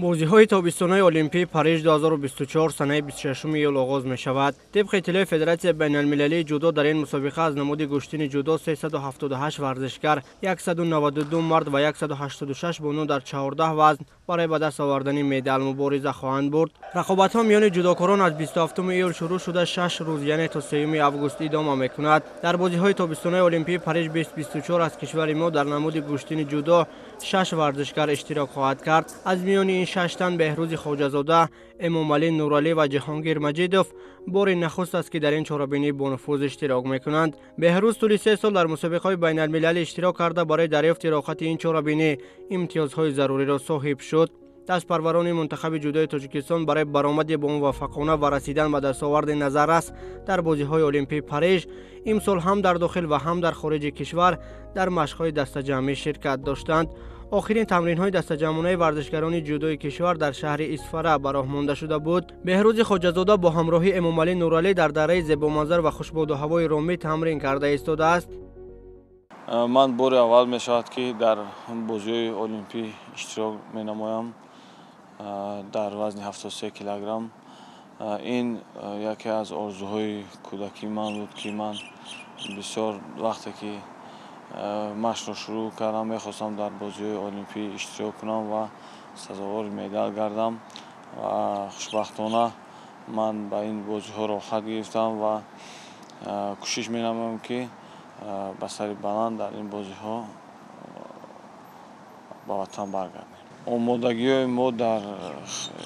بازی‌های تابستانی المپی پاریژ 2024 سنه 26 ایول آغاز می‌شود. طبق اطلاع فدراسیون بین‌المللی جودو در این مسابقه از نمود گشتین جودو 378 ورزشکار، 192 مرد و 186 بانو در 14 وزن برای به دست آوردن مدال مبارزه خواهند برد. رقابت‌ها میان جودوکاران از 27 ایول شروع شده 6 روز یعنی تا 3 آگوست ادامه می‌کند. در بازی‌های تابستانی المپی پاریژ 2024 از کشور ما در نمود گشتین جودو 6 ورزشکار اشتراک خواهد کرد. از میان این 6 تن بهروز خواجه‌زاده، امامعلی نورعلی و جهانگیر مجیدوف بار نخست است که در این چهاربینی با نفوذ اشتراک می‌کنند. بهروز طول 3 سال در مسابقه‌های بین‌المللی اشتراک کرده برای دریافت راحت این چهاربینی امتیازهای ضروری را صاحب شد. دستپروران منتخب جودوی تاجیکستان برای برآمد با موفقانه و رسیدن به دستاورد نظررس در بازی‌های المپی پاریژ امسال هم در داخل و هم در خارج کشور در مشق‌های دسته‌جمعی شرکت داشتند. آخرین تمرین‌های دسته‌جمعانه ورزشکاران جودوی کشور در شهر اصفهان به راه مانده شده بود. بهروز خواجه‌زاده با همراهی امامعلی نورعلی در دره زیبامنظر و خوشبود و هوای رومی تمرین کرده ایستاده است. من بار اول می‌شود که در بازی‌های المپی اشتراک می‌نمایم در وزن 73 کیلوگرم. این یکی از آرزوهای کودکی من بود که من بسیار وقتی که مشق را شروع کردم می‌خواستم در بازی‌های المپی اشتراک کنم و سزاوار مدال گردم و خوشبختانه من به این بازی‌ها راحت گرفتم و کوشش می‌نمایم که به سر بلند در این بازی‌ها به وطن برگردیم. آمادگی ما در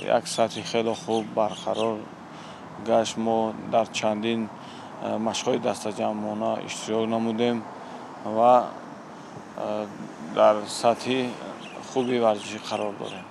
یک سطح خیلی خوب برقرار گشت. ما در چندین مشق‌های دسته‌جمعانه اشتراک نمودیم و در سطح خوبی ورزشی قرار داریم.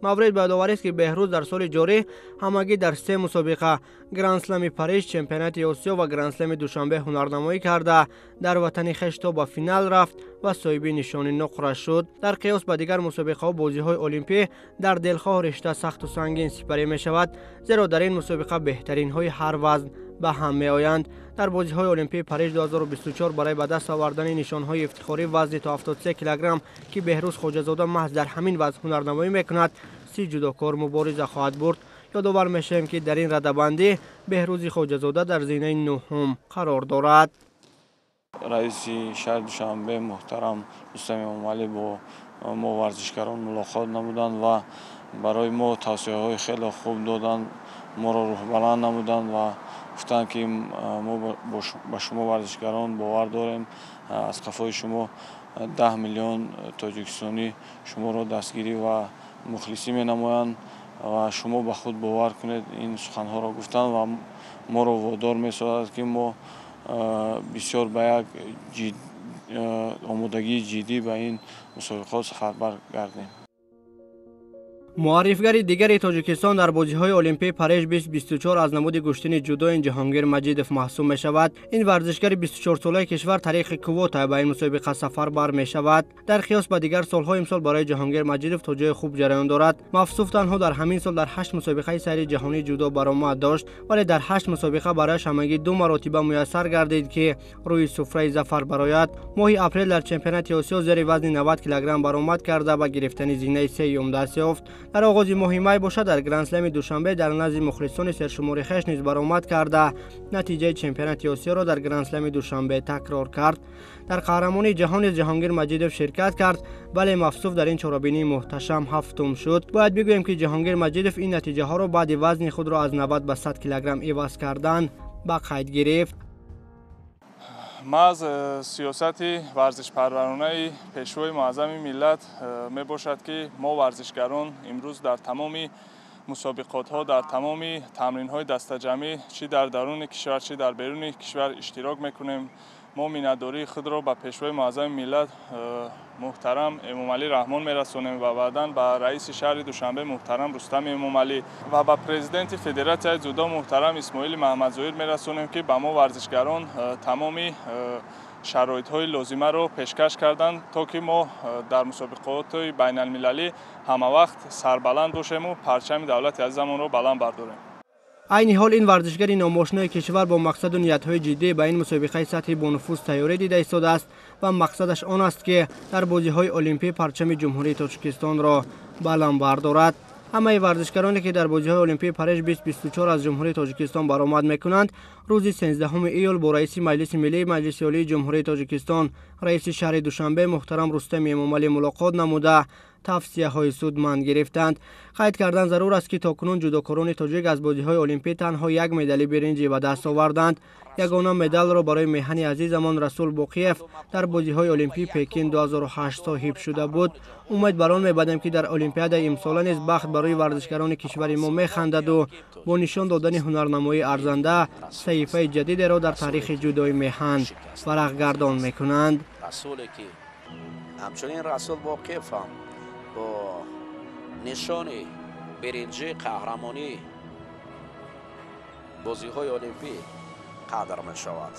مورد به یادآوری است که بهروز در سال جاری همگی در 3 مسابقه گرند اسلم پاریژ، چمپیونات آسیا و گرند اسلم دوشنبه هنرنمایی کرده در وطن خویش تا به فینال رفت و صاحب نشان نقره شد. در قیاس به دیگر مسابقه و بازی‌های المپی در دلخواه رشته سخت و سنگین سپری می شود، زیرا در این مسابقه بهترین های هر وزن به هم می آیند. در بازی‌های المپی پاریژ 2024 برای به دست آوردن نشان‌های افتخاری وزن تا 73 کیلوگرم که بهروز خواجه‌زاده محض در همین وزن هنرنمایی می‌کند، 30 جودوکار مبارزه خواهد برد. یادآور می‌شویم که در این رده‌بندی بهروز خواجه‌زاده در زینه نهم قرار دارد. رئیس شهر دوشنبه محترم رستم امامعلی با ما ورزشکاران ملاقات نمودند و برای ما توصیه‌های خیلی خوب دادند، ما را روح بلند نمودند و گفتند که ما با شما ورزشکاران باور داریم، از قفای شما 10 میلیون تاجیکستانی شما را دستگیری و مخلصی می‌نمایند و شما به خود باور کنید. این سخن‌ها را گفتند و ما را وادار می‌سازد که ما بسیار به یک آمادگی جدی به این مسابقات سفربر گردیم. معرفگر دیگر تاجیکستان در بازی‌های المپی پاریژ 2024 از نمود گشتین جودو جهانگیر مجیدوف محسوب می شود. این ورزشکار 24 ساله کشور طریق کوتا به این مسابقه سفربر می شود. در قیاس با دیگر سال‌ها امسال برای جهانگیر مجیدوف توجه خوب جریان دارد. مفصوف تنها در همین سال در 8 مسابقه سری جهانی جودو برآمد داشت، ولی در 8 مسابقه برایش همگی 2 مرتبه میسر گردید که روی سفره ظفر برآید. ماه اپریل در چمپیونات آسیا زیر وزن 90 کیلوگرم برآمد کرده و گرفتن زینه 3 دست یافت. در آغاز ماه می باشد در گرند اسلم دوشنبه در نزد مخلصان سرشمار خویش نیز برآمد کرده نتیجه چمپیونات آسیا را در گرند اسلم دوشنبه تکرار کرد. در قهرمانی جهان جهانگیر مجیدوف شرکت کرد، ولی مفصوف در این چهاربینی محتشم هفتم شد. باید بگوییم که جهانگیر مجیدوف این نتیجه ها را بعد وزن خود را از 90 به 100 کیلوگرم عوض کردن به قید گرفت. ما از سیاست ورزش پرورانه پیشوای معظم ملت می باشد که ما ورزشگران امروز در تمام مسابقات ها، در تمام تمرین های دسته‌جمعی چی در درون کشور چی در بیرون کشور اشتراک میکنیم. ما مینتداری خود را به پیشوای معظم ملت محترم امامعلی رحمان میرسونیم و بعداً به رئیس شهر دوشنبه محترم رستم امامعلی و به پرزیدنت فدراسیون جودو محترم اسماعیل محمدظاهر میرسونیم که به ما ورزشگران تمام شرایط‌های لازمه را پیشکش کردند تا که ما در مسابقات بین المللی همه وقت سربلند باشیم و پرچم دولت عزیزمان را بلند برداریم. عین حال این ورزشگر ناماشنای کشور با مقصد و نیت‌های جدی به این مسابقه سطحی با نفوذ تیاری دیده ایستاده است و مقصدش آن است که در بازی‌های المپی پرچم جمهوری تاجیکستان را بلند بردارد. همه ورزشکارانی که در بازی‌های المپی پاریژ 2024 از جمهوری تاجیکستان برآمد می‌کنند روز 13 ایول با رئیس مجلس ملی مجلس عالی جمهوری تاجیکستان رئیس شهر دوشنبه محترم رستم امامعلی ملاقات نموده توصیه‌های سودمند گرفتند. قید کردن ضرور است که تاکنون جودوکاران تاجیک از بازی‌های المپی تنها یک مدال برنجی به دست آوردند. یگانه مدال را برای میهن عزیزمان رسول باقیف در بازی‌های المپی پکین 2008 صاحب شده بود. امید بر آن می‌بندم که در المپیاد امسال نیز بخت برای ورزشکاران کشور ما می‌خندد و با نشان دادن هنرنمایی ارزنده صحیفه جدیدی را در تاریخ جودوی میهن ورق گردان می‌کنند. رسولی که همچنین رسول باقیف هم با نشان برنجی قهرمانی بازی‌های المپی قدر می شود.